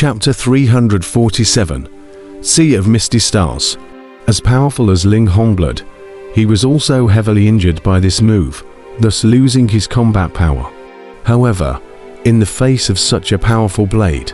Chapter 347. Sea of Misty Stars. As powerful as Ling Hongblood, he was also heavily injured by this move, thus losing his combat power. However, in the face of such a powerful blade,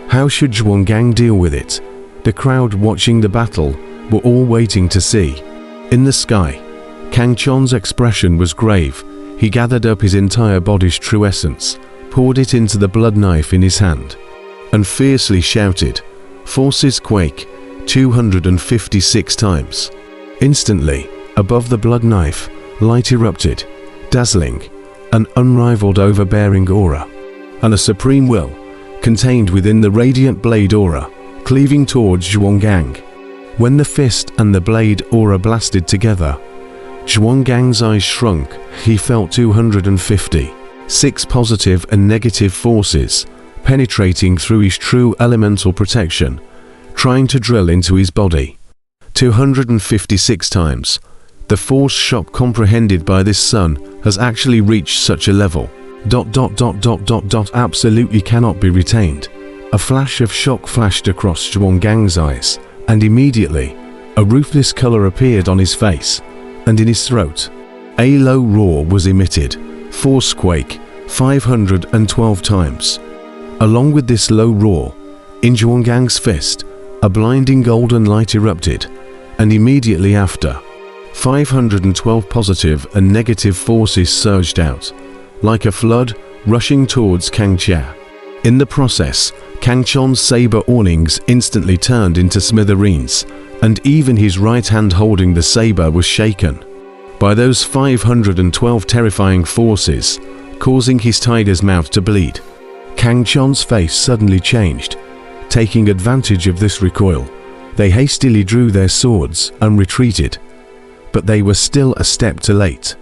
how should Zhuanggang deal with it? The crowd watching the battle were all waiting to see. In the sky, Kang Chon's expression was grave. He gathered up his entire body's true essence, poured it into the blood knife in his hand, and fiercely shouted, "Forces quake," 256 times. Instantly, above the blood knife, light erupted, dazzling, an unrivaled overbearing aura, and a supreme will, contained within the radiant blade aura, cleaving towards Zhuanggang. When the fist and the blade aura blasted together, Zhuanggang's eyes shrunk. He felt 256 positive and negative forces penetrating through his true elemental protection, trying to drill into his body. 256 times. The force shock comprehended by this sun has actually reached such a level. Absolutely cannot be retained. A flash of shock flashed across Zhuanggang's eyes, and immediately, a ruthless color appeared on his face and in his throat. A low roar was emitted, force quake, 512 times. Along with this low roar, in Zhuanggang's fist, a blinding golden light erupted, and immediately after, 512 positive and negative forces surged out, like a flood rushing towards Kang Chia. In the process, Kang Chon's saber awnings instantly turned into smithereens, and even his right hand holding the saber was shaken by those 512 terrifying forces, causing his tiger's mouth to bleed. Kang Chon's face suddenly changed. Taking advantage of this recoil, they hastily drew their swords and retreated. But they were still a step too late.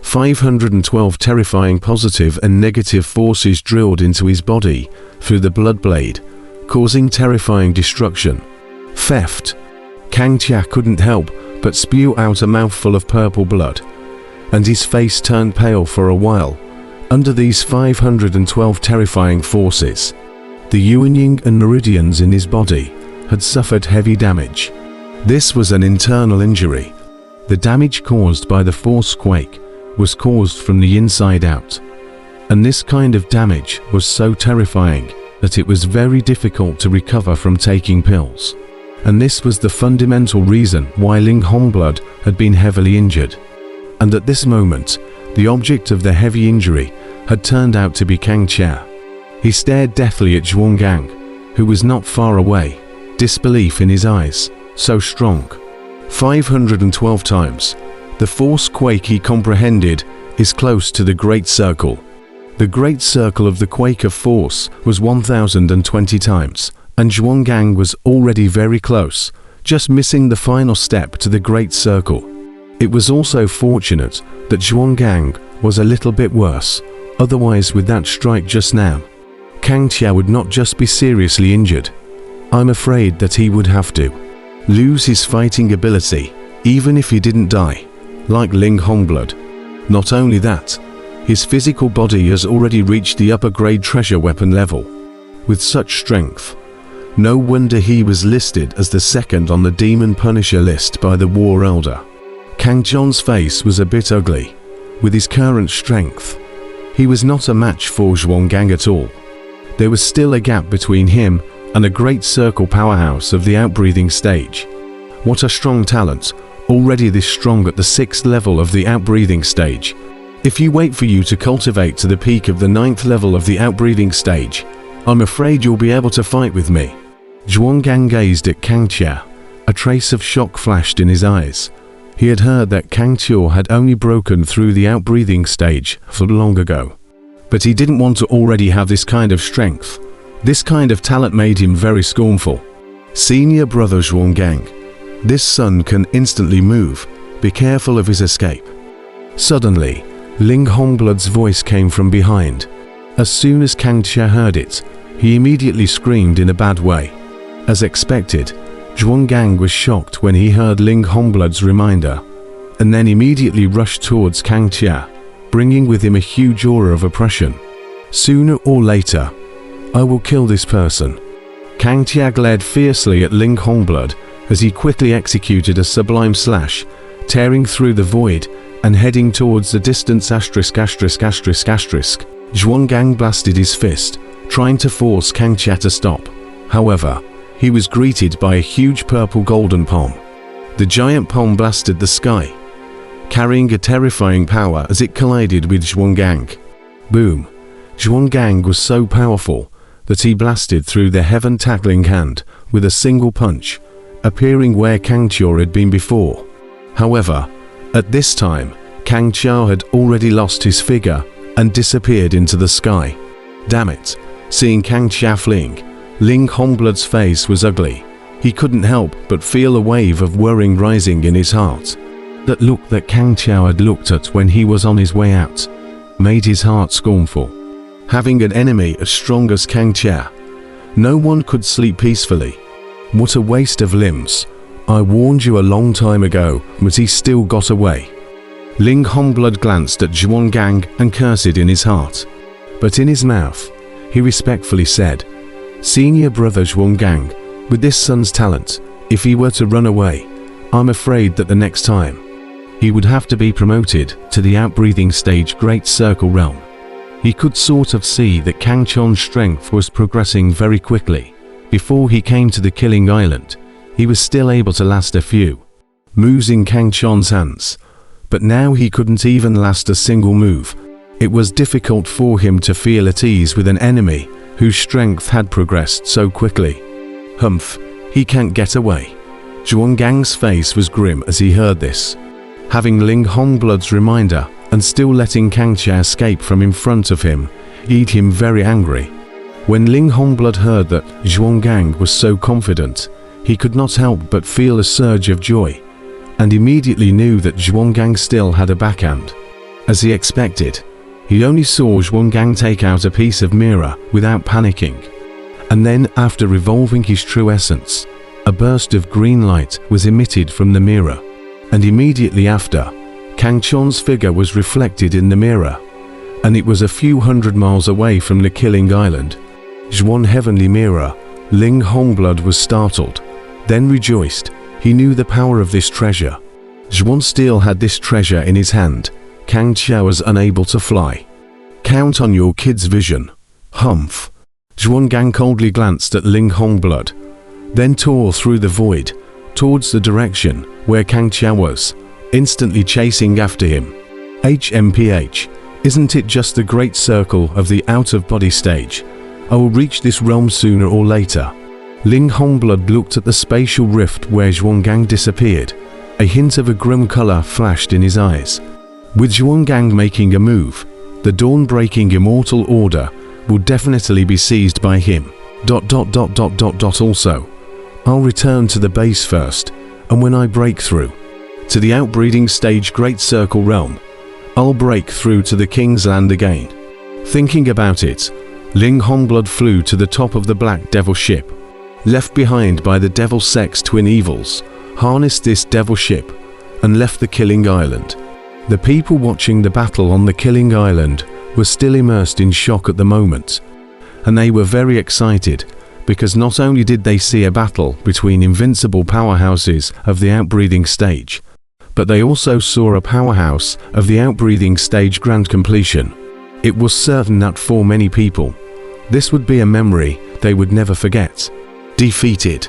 512 terrifying positive and negative forces drilled into his body through the blood blade, causing terrifying destruction. Theft. Kang Chia couldn't help but spew out a mouthful of purple blood, and his face turned pale for a while under these 512 terrifying forces. The Yuanying and meridians in his body had suffered heavy damage. This was an internal injury. The damage caused by the force quake was caused from the inside out, and this kind of damage was so terrifying that it was very difficult to recover from taking pills. And this was the fundamental reason why Ling Hongblood had been heavily injured. And at this moment, the object of the heavy injury had turned out to be Kang Chia. He stared deathly at Zhuanggang, who was not far away, disbelief in his eyes, so strong. 512 times. The force quake he comprehended is close to the Great Circle. The Great Circle of the quake of force was 1020 times, and Zhuanggang was already very close, just missing the final step to the Great Circle. It was also fortunate that Zhuanggang was a little bit worse, otherwise with that strike just now, Kang Chia would not just be seriously injured. I'm afraid that he would have to lose his fighting ability, even if he didn't die, like Ling Hongblood. Not only that, his physical body has already reached the upper grade treasure weapon level. With such strength, no wonder he was listed as the second on the Demon Punisher list by the War Elder. Kang Chon's face was a bit ugly. With his current strength, he was not a match for Zhuanggang at all. There was still a gap between him and a Great Circle powerhouse of the outbreathing stage. What a strong talent, already this strong at the 6th level of the outbreathing stage. If you wait for you to cultivate to the peak of the 9th level of the outbreathing stage, I'm afraid you'll be able to fight with me. Zhuanggang gazed at Kang Chia. A trace of shock flashed in his eyes. He had heard that Kang Chia had only broken through the outbreathing stage for long ago. But he didn't want to already have this kind of strength. This kind of talent made him very scornful. Senior brother Zhuanggang, this son can instantly move. Be careful of his escape. Suddenly, Ling Hongblood's voice came from behind. As soon as Kang Chia heard it, he immediately screamed in a bad way. As expected, Zhuanggang was shocked when he heard Ling Hongblood's reminder, and then immediately rushed towards Kang Chia, bringing with him a huge aura of oppression. Sooner or later, I will kill this person. Kang Tia glared fiercely at Ling Hongblood as he quickly executed a sublime slash, tearing through the void and heading towards the distance. Zhuanggang blasted his fist, trying to force Kang Tia to stop. However, he was greeted by a huge purple golden palm. The giant palm blasted the sky, carrying a terrifying power as it collided with Zhuanggang. Boom! Zhuanggang was so powerful that he blasted through the heaven-tackling hand with a single punch, appearing where Kang Tia had been before. However, at this time, Kang Tia had already lost his figure and disappeared into the sky. Damn it! Seeing Kang Tia fleeing, Ling Hongblood's face was ugly. He couldn't help but feel a wave of worrying rising in his heart. That look that Kang Tia had looked at when he was on his way out made his heart scornful. Having an enemy as strong as Kang Tia, no one could sleep peacefully. What a waste of limbs. I warned you a long time ago, but he still got away. Ling Hongblood glanced at Zhuanggang and cursed in his heart. But in his mouth, he respectfully said, "Senior brother Zhuanggang, with this son's talent, if he were to run away, I'm afraid that the next time, he would have to be promoted to the outbreathing stage Great Circle Realm." He could sort of see that Kang Tia's strength was progressing very quickly. Before he came to the Killing Island, he was still able to last a few moves in Kang Tia's hands, but now he couldn't even last a single move. It was difficult for him to feel at ease with an enemy whose strength had progressed so quickly. Humph, he can't get away. Zhuanggang's face was grim as he heard this. Having Ling Hongblood's reminder and still letting Kang Tia escape from in front of him made him very angry. When Ling Hongblood heard that Zhuanggang was so confident, he could not help but feel a surge of joy, and immediately knew that Zhuanggang still had a backhand. As he expected, he only saw Zhuanggang take out a piece of mirror without panicking. And then, after revolving his true essence, a burst of green light was emitted from the mirror. And immediately after, Kang Tia's figure was reflected in the mirror, and it was a few hundred miles away from the Killing Island. Zhuan heavenly mirror, Ling Hongblood was startled, then rejoiced. He knew the power of this treasure. Zhuan still had this treasure in his hand. Kang Tia was unable to fly. Count on your kid's vision. Humph. Zhuanggang coldly glanced at Ling Hongblood, then tore through the void, towards the direction where Kang Tia was, instantly chasing after him. HMPH, isn't it just the great circle of the out-of-body stage? I will reach this realm sooner or later. Ling Hongblood looked at the spatial rift where Zhuanggang disappeared. A hint of a grim color flashed in his eyes. With Zhuanggang making a move, the dawn-breaking immortal order will definitely be seized by him. Also, I'll return to the base first, and when I break through to the outbreeding stage Great Circle Realm, I'll break through to the King's Land again. Thinking about it, Ling Hongblood flew to the top of the Black Devil ship. Left behind by the Devil Sex twin evils, harnessed this devil ship and left the Killing Island. The people watching the battle on the Killing Island were still immersed in shock at the moment, and they were very excited because not only did they see a battle between invincible powerhouses of the outbreathing stage, but they also saw a powerhouse of the outbreathing stage grand completion. It was certain that for many people, this would be a memory they would never forget. Defeated.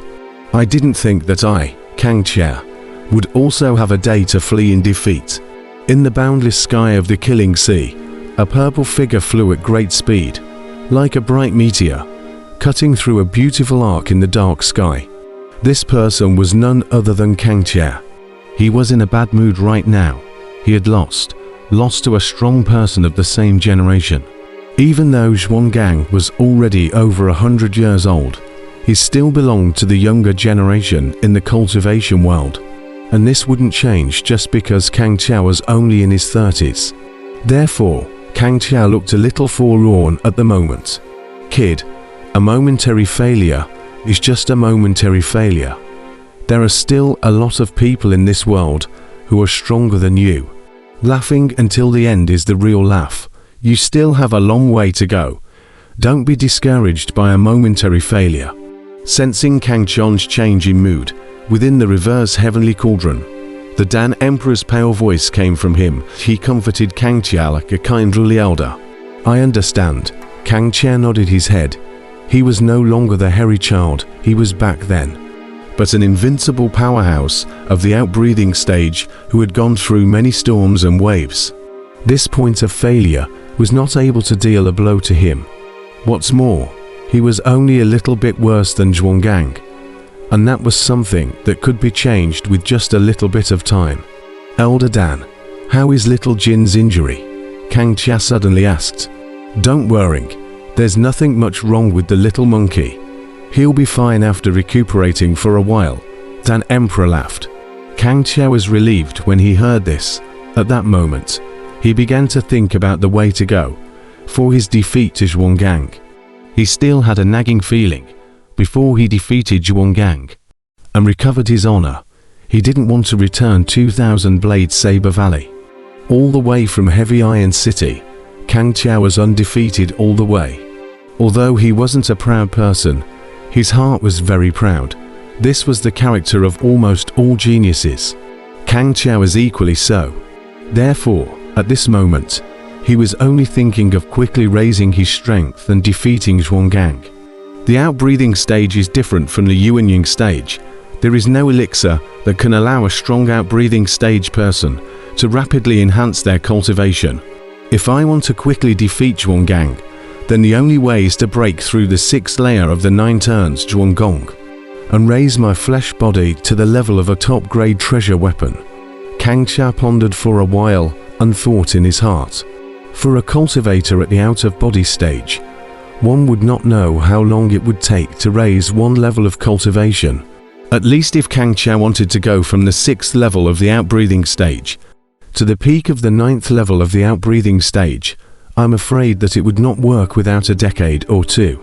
I didn't think that I, Kang Tia, would also have a day to flee in defeat. In the boundless sky of the Killing Sea, a purple figure flew at great speed, like a bright meteor, cutting through a beautiful arc in the dark sky. This person was none other than Kang Tia. He was in a bad mood right now. He had lost to a strong person of the same generation. Even though Zhuanggang was already over 100 years old, he still belonged to the younger generation in the cultivation world. And this wouldn't change just because Kang Tia was only in his 30s. Therefore, Kang Tia looked a little forlorn at the moment. Kid, a momentary failure is just a momentary failure. There are still a lot of people in this world who are stronger than you. Laughing until the end is the real laugh. You still have a long way to go. Don't be discouraged by a momentary failure. Sensing Kang Qian's change in mood, within the reverse heavenly cauldron, the Dan Emperor's pale voice came from him. He comforted Kang Qian like a kindly elder. "I understand." Kang Qian nodded his head. He was no longer the hairy child he was back then, but an invincible powerhouse of the outbreathing stage who had gone through many storms and waves. This point of failure was not able to deal a blow to him. What's more, he was only a little bit worse than Zhuanggang, and that was something that could be changed with just a little bit of time. "Elder Dan, how is little Jin's injury?" Kang Qian suddenly asked. "Don't worry, there's nothing much wrong with the little monkey. He'll be fine after recuperating for a while," Dan Emperor laughed. Kang Qian was relieved when he heard this. At that moment, he began to think about the way to go for his defeat to Zhuanggang. He still had a nagging feeling before he defeated Zhuanggang and recovered his honor. He didn't want to return 2000 Blade Saber Valley. All the way from Heavy Iron City, Kang Qian was undefeated all the way. Although he wasn't a proud person, his heart was very proud. This was the character of almost all geniuses. Kang Qian was equally so. Therefore, at this moment, he was only thinking of quickly raising his strength and defeating Zhuanggang. The outbreathing stage is different from the Yuanying stage. There is no elixir that can allow a strong outbreathing stage person to rapidly enhance their cultivation. If I want to quickly defeat Zhuanggang, then the only way is to break through the 6th layer of the 9 turns Zhuanggong and raise my flesh body to the level of a top-grade treasure weapon. Kang Qian pondered for a while and thought in his heart. For a cultivator at the out-of-body stage, one would not know how long it would take to raise one level of cultivation. At least if Kang Qian wanted to go from the 6th level of the outbreathing stage to the peak of the 9th level of the outbreathing stage, I'm afraid that it would not work without a decade or two.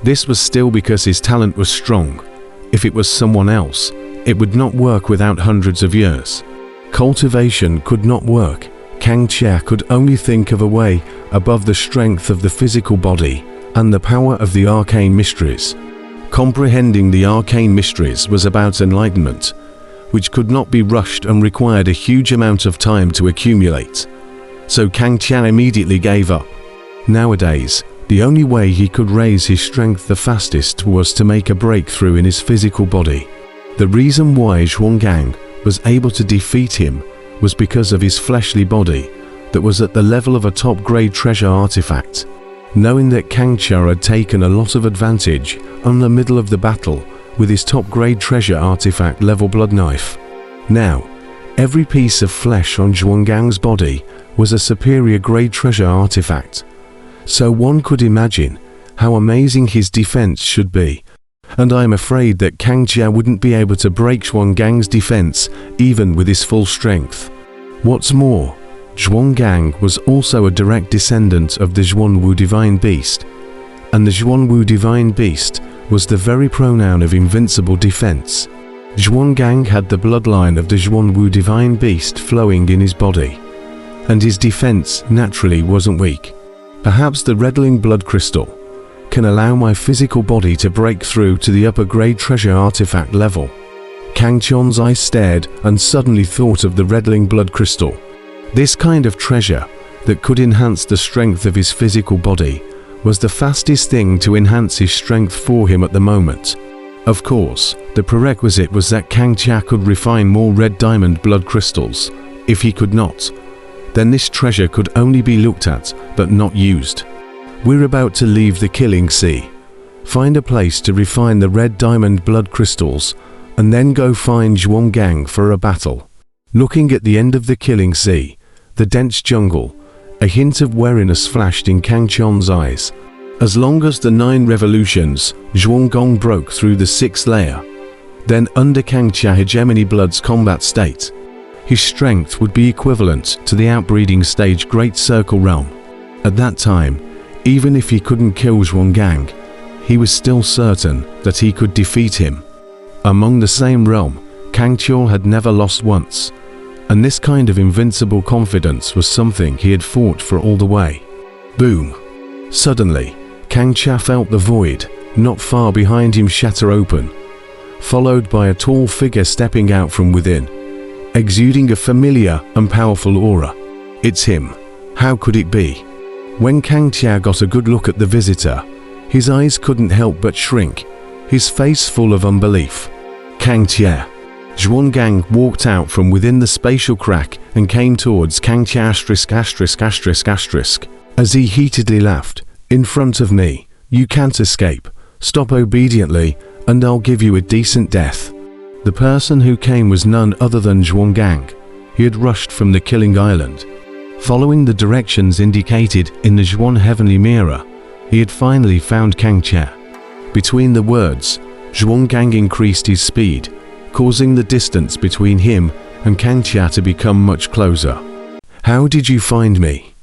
This was still because his talent was strong. If it was someone else, it would not work without hundreds of years. Cultivation could not work. Kang Qian could only think of a way above the strength of the physical body and the power of the arcane mysteries. Comprehending the arcane mysteries was about enlightenment, which could not be rushed and required a huge amount of time to accumulate. So Kang Qian immediately gave up. Nowadays, the only way he could raise his strength the fastest was to make a breakthrough in his physical body. The reason why Zhuanggang was able to defeat him was because of his fleshly body that was at the level of a top-grade treasure artifact. Knowing that Kang Qian had taken a lot of advantage on the middle of the battle with his top-grade treasure artifact level blood knife. Now, every piece of flesh on Zhuanggang's body was a superior grade treasure artifact. So one could imagine how amazing his defense should be. And I am afraid that Kang Qian wouldn't be able to break Zhuanggang's defense even with his full strength. What's more, Zhuanggang was also a direct descendant of the Zhuanwu Divine Beast, and the Zhuanwu Divine Beast was the very pronoun of invincible defense. Zhuanggang had the bloodline of the Zhuanwu Divine Beast flowing in his body, and his defense naturally wasn't weak. Perhaps the redling blood crystal can allow my physical body to break through to the upper grade treasure artifact level. Kang Qian's eyes stared and suddenly thought of the redling blood crystal. This kind of treasure that could enhance the strength of his physical body was the fastest thing to enhance his strength for him at the moment. Of course, the prerequisite was that Kang Qian could refine more red diamond blood crystals. If he could not, then this treasure could only be looked at but not used. We're about to leave the Killing Sea, find a place to refine the red diamond blood crystals, and then go find Zhuanggang for a battle. Looking at the end of the Killing Sea, the dense jungle, a hint of wariness flashed in Kang Qian's eyes. As long as the 9 revolutions, Zhuanggang broke through the 6th layer, then under Kang Qian hegemony blood's combat state, his strength would be equivalent to the outbreeding stage Great Circle Realm. At that time, even if he couldn't kill Zhuanggang, he was still certain that he could defeat him. Among the same realm, Kang Qian had never lost once, and this kind of invincible confidence was something he had fought for all the way. Boom! Suddenly, Kang Qian felt the void not far behind him shatter open, followed by a tall figure stepping out from within, exuding a familiar and powerful aura. It's him. How could it be? When Kang Tia got a good look at the visitor, his eyes couldn't help but shrink, his face full of unbelief. Kang Tia. Zhuanggang walked out from within the spatial crack and came towards Kang Tia ******. As he heatedly laughed, "In front of me, you can't escape. Stop obediently, and I'll give you a decent death." The person who came was none other than Zhuanggang. He had rushed from the killing island. Following the directions indicated in the Zhuan heavenly mirror, he had finally found Kang Tia. Between the words, Zhuanggang increased his speed, causing the distance between him and Kang Tia to become much closer. "How did you find me?"